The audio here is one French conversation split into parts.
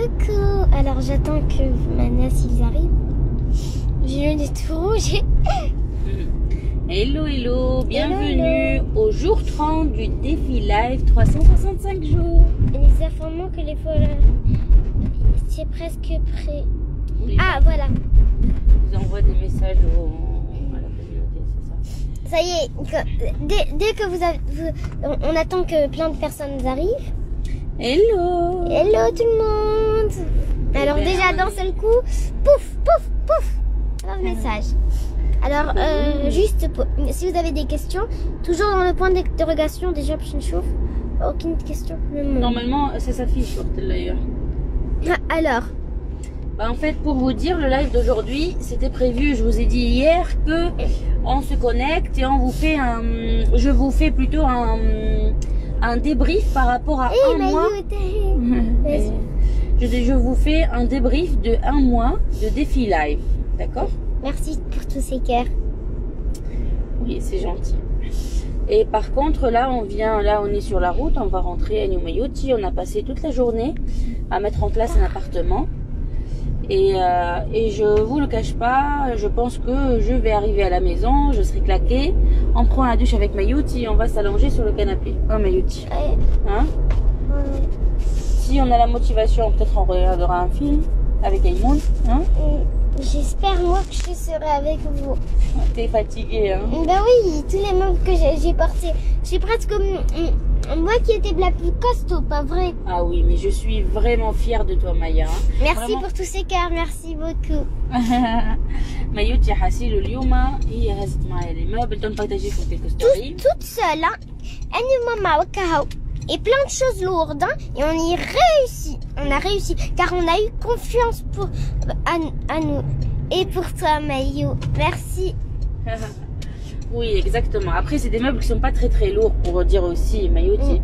Coucou. Alors j'attends que Manas ils arrivent. J'ai le nez tout rouge. Hello, hello, bienvenue au jour 30 du défi live 365 jours. Et nous informons que les followers, c'est presque prêt. Oui, Ah voilà. je vous envoie des messages à la communauté, c'est ça. Ça y est, dès que on attend que plein de personnes arrivent. Hello. Hello tout le monde. Alors bien, déjà d'un seul coup, pouf, pouf, pouf, un message. Alors juste si vous avez des questions, toujours dans le point d'interrogation déjà je chauffe. Aucune question. Normalement, ça s'affiche sur d'ailleurs. Alors. En fait, pour vous dire, le live d'aujourd'hui, c'était prévu, je vous ai dit hier que on se connecte et on vous fait je vous fais plutôt un débrief par rapport à un mois. Je vous fais un débrief de 1 mois de défi live, d'accord? Merci pour tous ces cœurs. Oui, c'est gentil. Et par contre, là, on est sur la route, on va rentrer à New Mayoti. On a passé toute la journée à mettre en place un appartement. Et je vous le cache pas, je pense que je vais arriver à la maison, je serai claquée, on prend la douche avec Mayouti et on va s'allonger sur le canapé. Oh Mayouti. Ouais. Hein? Ouais. Si on a la motivation, peut-être on regardera un film avec Aymoun. Hein? J'espère moi que je serai avec vous. T'es fatiguée, hein? Ben oui, tous les meubles que j'ai portés. J'ai presque moi qui étais la plus costaud, pas vrai? Ah oui, mais je suis vraiment fière de toi Maya. Merci vraiment. pour tous ces cœurs, merci beaucoup. Mayouti حاسيلو اليوم هي هزت معايا les meubles, donne partager pour quelques stories. Toute seule, hein. Et plein de choses lourdes, hein. Et on y réussit. On a réussi, car on a eu confiance à nous. Et pour toi, Mayou, merci. Oui, exactement. Après, c'est des meubles qui sont pas très très lourds pour dire aussi, Mayouti.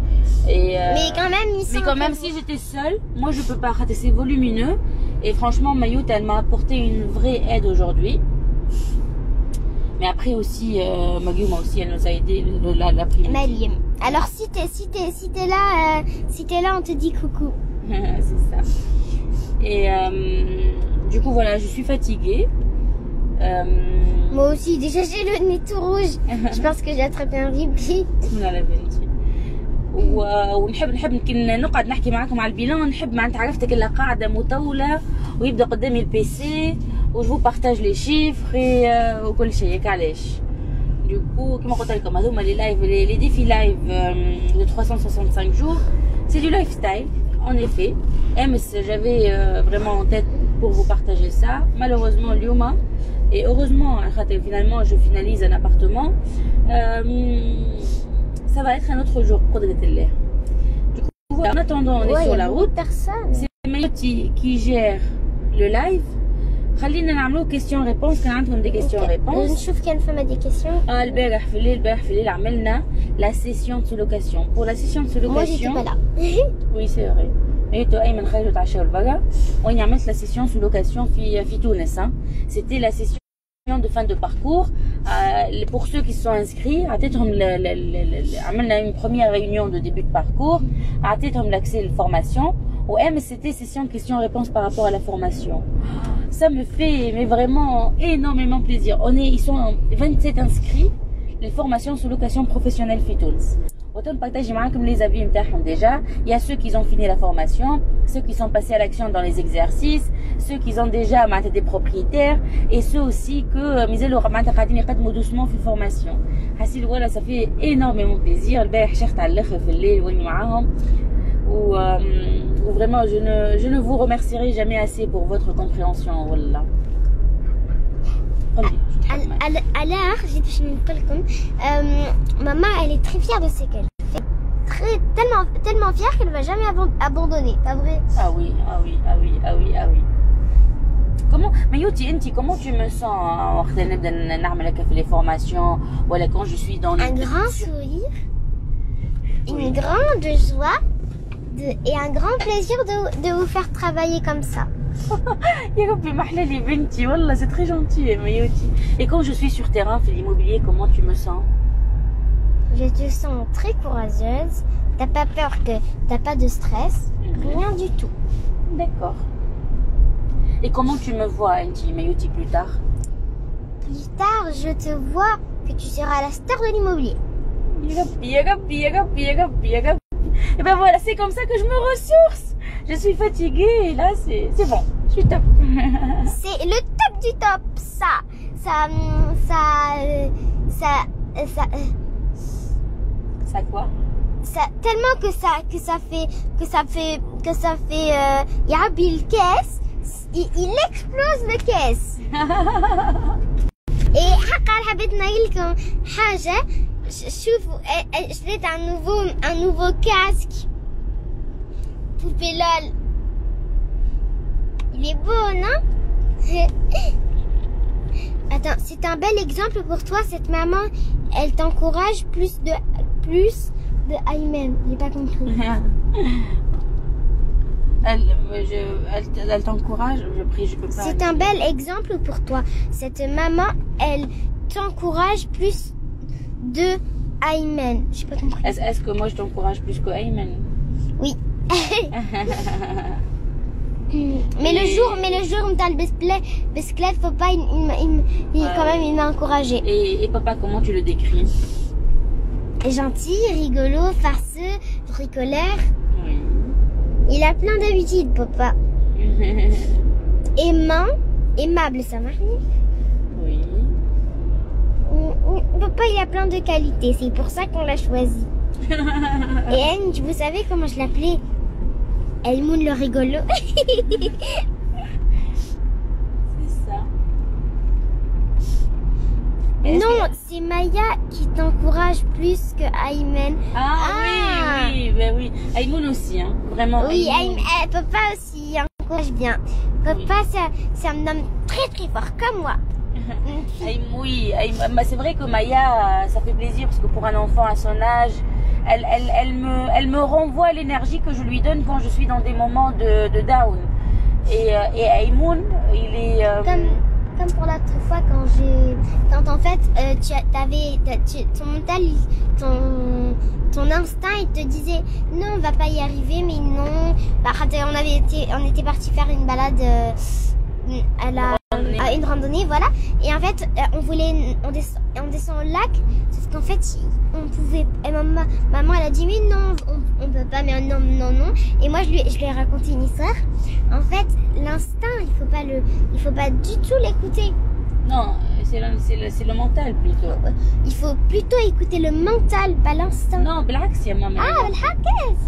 Mais quand même, ils sont. Mais quand même, si j'étais seule, moi je peux pas rater. C'est volumineux. Et franchement, Mayouti, elle m'a apporté une vraie aide aujourd'hui. Mais après aussi, Magui, moi aussi, elle nous a aidé l'après-midi. Alors si t'es là, on te dit coucou. C'est ça. Et du coup, voilà, je suis fatiguée. Moi aussi, déjà j'ai le nez tout rouge. Je pense que j'ai attrapé un ribis. لا بنتي ونحب يمكن نقعد نحكي معاكم على البيلان. نحب معناتها عرفتك الا قاعده مطوله ويبدا قدامي البي سي وجو بارتاج لي شيفر وكل شيء هيك علاش. Du coup, كما قلت لكم هذوما لي لايف لي ديفي لايف de 365 jours, c'est du lifestyle en effet. J'avais vraiment en tête pour vous partager ça. Malheureusement اليوم et heureusement finalement je finalise un appartement. Ça va être un autre jour. Du coup, en attendant, on est sur la route. C'est Mayouti qui gère le live. خلينا نعملوا questions-réponses. كان عندهم des questions-réponses. نشوف كان فما des questions. البارح في الليل عملنا la session de location. Pour la session de location. Moi j'étais pas là. Oui, c'est vrai. Mayouti أيمن خرجوا تعشوا البقى. وأنا عملت la session de location في تونس. C'était la session de fin de parcours. Pour ceux qui sont inscrits, عملنا une première réunion de début de parcours, عطيتهم l'accès à la formation. C'était session questions-réponses par rapport à la formation. Ça me fait mais vraiment énormément plaisir. Ils sont 27 inscrits, les formations sous location professionnelle في تونس. Autant partager معاكم les avis نتاعهم déjà. Il y a ceux qui ont fini la formation, ceux qui sont passés à l'action dans les exercices, ceux qui ont déjà des propriétaires et ceux aussi que مازالوا قاعدين يقدموا doucement في formation. حسيت voilà, ça fait énormément plaisir. البارح شيخت على الاخر في الليل واني معاهم. Ou vraiment je ne vous remercierai jamais assez pour votre compréhension. Wallah. Alors, maman, elle est très fière de ce qu'elle fait. Tellement fière qu'elle ne va jamais abandonner, pas vrai? Ah oui, ah oui, ah oui, ah oui, ah oui. Comment, Mayouti, comment tu me sens les formations, voilà, quand je suis dans un grand sourire, une grande joie et un grand plaisir de vous faire travailler comme ça. C'est très gentil, Mayouti. Et quand je suis sur terrain, fait l'immobilier, comment tu me sens? Je te sens très courageuse. T'as pas peur, t'as pas de stress, rien du tout. D'accord. Et comment tu me vois, Anti Mayouti, plus tard? Plus tard, je te vois que tu seras la star de l'immobilier. Et ben voilà, c'est comme ça que je me ressource. Je suis fatiguée et là, c'est bon. Je suis top. C'est le top du top, ça quoi? Tellement que ça fait Yabi le caisse, il explose le caisse. Et حقا حبيت نقولكم حاجة شوفوا شريت un nouveau casque poupée LOL. Il est beau, non? Attends, c'est un bel exemple pour toi. Cette maman, elle t'encourage plus de Ayman. J'ai pas compris. Elle t'encourage, je peux pas. C'est un bel exemple pour toi. Cette maman, elle t'encourage plus de Ayman. J'ai pas compris. Est-ce que moi je t'encourage plus que Ayman? Oui. mais le jour où t'as le bicyclette, faut pas, quand même, il m'a encouragé. Et papa, comment tu le décris? Gentil, rigolo, farceux, bricoleur. Oui. Il a plein d'habitudes, papa. Aimant, aimable, ça marche. Oui. Papa, il a plein de qualités, c'est pour ça qu'on l'a choisi. Et elle, vous savez comment je l'appelais? Elmoun le rigolo. C'est ça. Non, c'est Maya qui t'encourage plus que Ayman. Oui, ben oui. Aymoun aussi, hein. Vraiment. Oui, papa aussi encourage bien. Papa, ça me donne très très fort, comme moi. Oui, c'est vrai que Maya, ça fait plaisir parce que pour un enfant à son âge, elle me renvoie l'énergie que je lui donne quand je suis dans des moments de down. Et Aymoun, il est... Comme pour l'autre fois quand en fait ton instinct il te disait non on va pas y arriver mais non on était parti faire une balade à une randonnée voilà et en fait on descend au lac sauf qu'en fait on pouvait et maman elle a dit mais non on peut pas mais non et moi je lui ai raconté une histoire en fait l'instinct il faut pas du tout l'écouter. Non, c'est le mental plutôt. Il faut plutôt écouter le mental, pas l'instinct. Non, بالعكس يا ماما. بالعكس.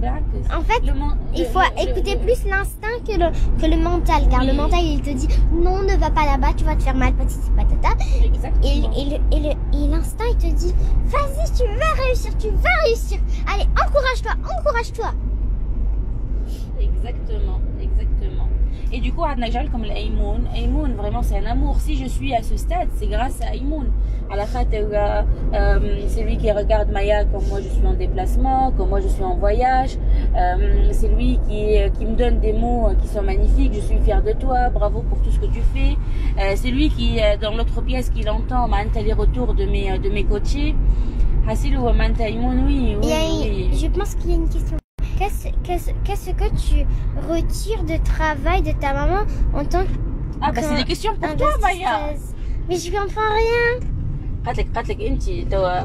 بالعكس. En fait, il faut écouter plus l'instinct que le mental, car le mental il te dit non, ne va pas là-bas, tu vas te faire mal, patati patata. Exactement. Et l'instinct il te dit vas-y, tu vas réussir. Allez, encourage-toi. Exactement. Et du coup, comme Aymoun, vraiment c'est un amour. Si je suis à ce stade, c'est grâce à Aymoun. C'est lui qui regarde Maya quand moi je suis en déplacement, quand moi je suis en voyage. C'est lui qui me donne des mots qui sont magnifiques. Je suis fière de toi, bravo pour tout ce que tu fais. C'est lui qui, dans l'autre pièce, qui l'entend, les retours de mes coachés. Oui. Je pense qu'il y a une question. Qu'est-ce que tu retires de travail de ta maman en tant que... Ah bah c'est des questions pour toi Maya. Mais je comprends rien.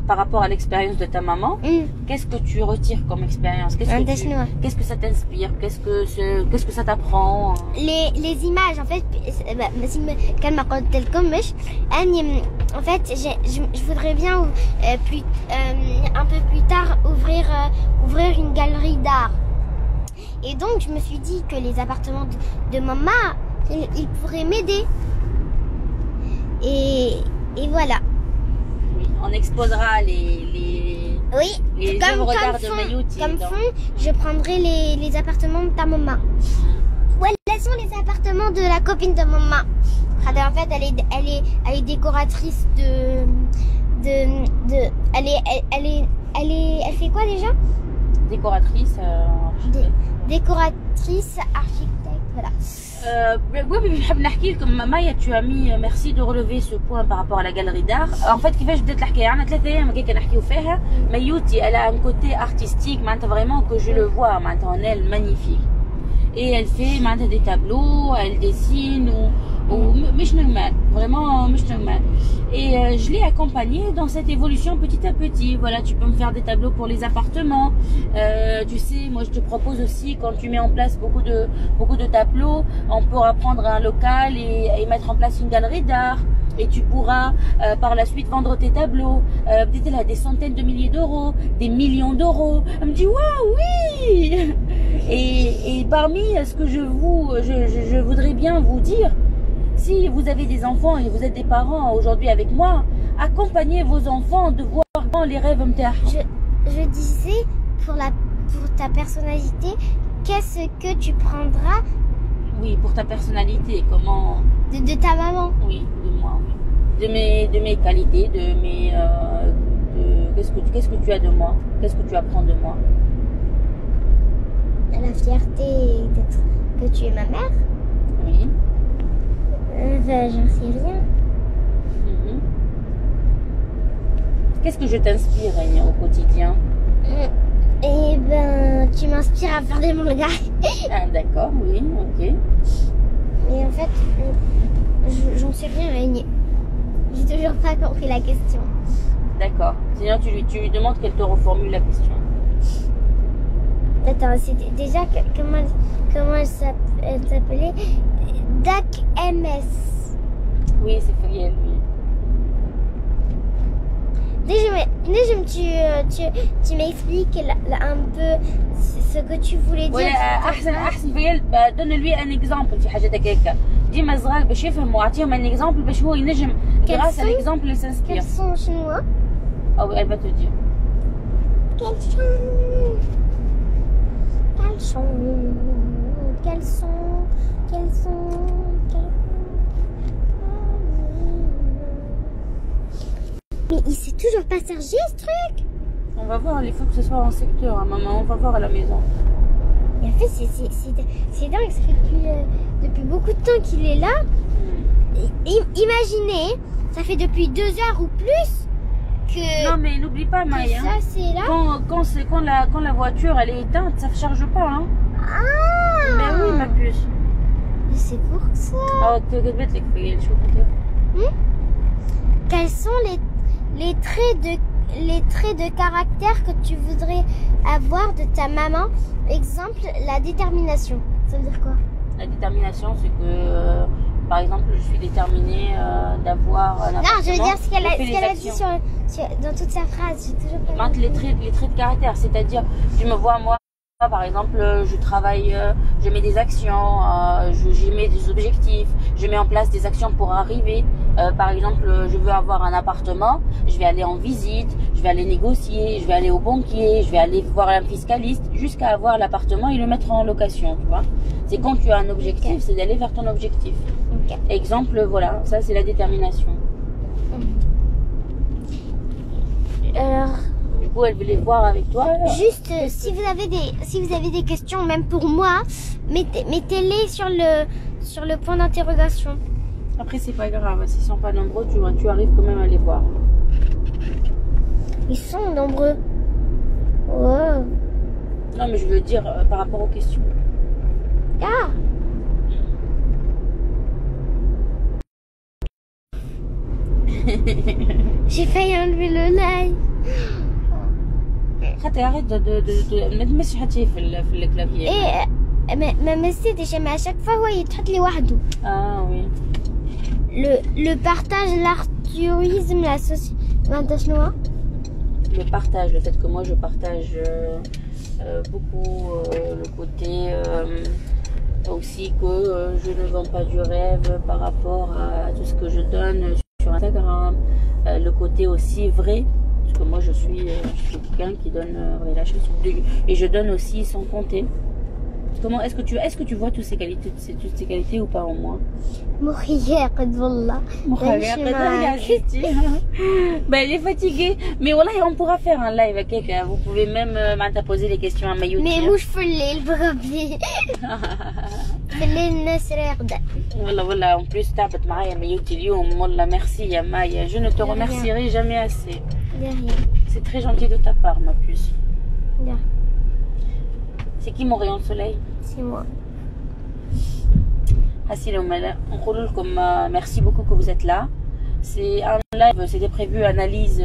Par rapport à l'expérience de ta maman, qu'est-ce que tu retires comme expérience? Qu'est-ce que ça t'inspire? Qu'est-ce que ça t'apprend? Les images en fait en fait je voudrais bien un peu plus tard ouvrir une galerie d'art. Et donc je me suis dit que les appartements de maman ils pourraient m'aider. Et voilà. On exposera les œuvres d'art de Mayouti. Comme fond, je prendrai les appartements de ta maman. Ouais, quels sont les appartements de la copine de maman? En fait, elle est décoratrice elle fait quoi déjà? Décoratrice architecte, voilà. Maya, tu as mis, merci de relever ce point par rapport à la galerie d'art. En fait, كيفاش بدات الحكايه عندنا 3 ايام كي كنحكيو فيها Mayouti, elle a un côté artistique vraiment que je le vois maintenant en elle magnifique. et elle fait des tableaux, elle dessine مش normal, vraiment مش normal. Et je l'ai accompagnée dans cette évolution petit à petit. Voilà, tu peux me faire des tableaux pour les appartements. Tu sais, moi je te propose aussi, quand tu mets en place beaucoup de tableaux, on pourra prendre un local et mettre en place une galerie d'art. Et tu pourras par la suite vendre tes tableaux. Peut-être là, des centaines de milliers d'euros, des millions d'euros. Elle me dit waouh, oui. Et parmi ce que je voudrais bien vous dire, si vous avez des enfants et vous êtes des parents aujourd'hui avec moi, accompagnez vos enfants de voir les rêves متاعهم. Je disais pour ta personnalité, qu'est-ce que tu prendras? Oui, pour ta personnalité, comment? De ta maman. Oui, de moi, oui. De mes qualités, qu'est-ce que tu as de moi? Qu'est-ce que tu apprends de moi? La fierté que tu es ma mère. Oui. J'en sais rien. Qu'est-ce que je t'inspire au quotidien? Eh ben, tu m'inspires à faire des mangas. Ah, d'accord, oui, ok. Mais en fait, j'en sais rien, Régnier. J'ai toujours pas compris la question. D'accord. Sinon, tu lui demandes qu'elle te reformule la question. Attends, c'était déjà comment elle s'appelait? Dac MS. Oui, c'est Furiel, oui. Déjà, tu m'expliques un peu ce que tu voulais dire. احسن فيال donne-lui un exemple في حاجات هكاكا. ديما صغار باش يفهموا اعطيهم un exemple باش هو ينجم grâce à l'exemple il s'inspire. Quels sont chinois? Oh, elle va te dire. Quels sont Mais il s'est toujours pas chargé ce truc. On va voir, il faut que ce soit en secteur, hein, maman. On va voir à la maison. Et en fait, c'est dingue, ça fait depuis beaucoup de temps qu'il est là. Imaginez, ça fait depuis 2 heures ou plus que... Non, mais n'oublie pas, Maya. Ça, c'est là. Quand la voiture elle est éteinte, ça ne charge pas. Hein. Ah Mais oui, ma puce. C'est pour ça. Oh, Quels sont les traits de caractère que tu voudrais avoir de ta maman? Exemple, la détermination. Ça veut dire quoi? La détermination, c'est que, par exemple, je suis déterminée d'avoir un appartement. Non, je veux dire ce qu'elle a dit dans toute sa phrase. J'ai toujours pas les traits de caractère, c'est-à-dire, tu me vois, moi, par exemple, je travaille, je mets des actions, je mets des objectifs, je mets en place des actions pour arriver. Par exemple, je veux avoir un appartement, je vais aller en visite, je vais aller négocier, je vais aller au banquier, je vais aller voir un fiscaliste jusqu'à avoir l'appartement et le mettre en location, tu vois. C'est quand tu as un objectif, c'est d'aller vers ton objectif. Exemple, voilà, ça c'est la détermination. Alors... Du coup, elle voulait voir avec toi. Juste, si vous avez des questions, même pour moi, mettez-les sur le point d'interrogation. Après, c'est pas grave. S'ils sont pas nombreux, tu arrives quand même à les voir. Ils sont nombreux. Oh. Non, mais je veux dire par rapport aux questions. Ah. J'ai failli enlever le live. Arrête ما تمسش حتى في الكلافية. ايه ما مسيتش mais à chaque fois هو يتحط لي وحده. Ah oui. Le partage, l'altruisme, la société. Le partage, le fait que moi je partage beaucoup le côté aussi que je ne vends pas du rêve par rapport à tout ce que je donne sur Instagram, le côté aussi vrai. Parce que moi je suis quelqu'un qui donne la chose et je donne aussi sans compter. Comment est-ce que tu vois toutes ces qualités ou pas en moi? مخيا قد والله. Ben elle est fatiguée. Mais voilà, on pourra faire un live avec elle. Vous pouvez même poser les questions à Mayout. Mais مش في الليل بربي. في الليل الناس راقدة. والله en plus تعبت معايا مايوتي اليوم. والله merci يا Maya. Je ne te remercierai jamais assez. C'est très gentil de ta part, ma puce. Bien. C'est qui mon rayon de soleil? C'est moi. merci beaucoup que vous êtes là. C'est un live, c'était prévu analyse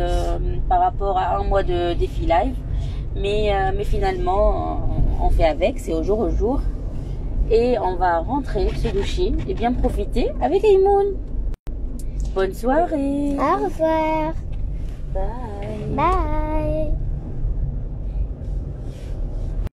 par rapport à un mois de défi live, mais finalement on fait avec, c'est au jour et on va rentrer, se doucher et bien profiter avec Aymoun. Bonne soirée. Au revoir. Bye. Bye.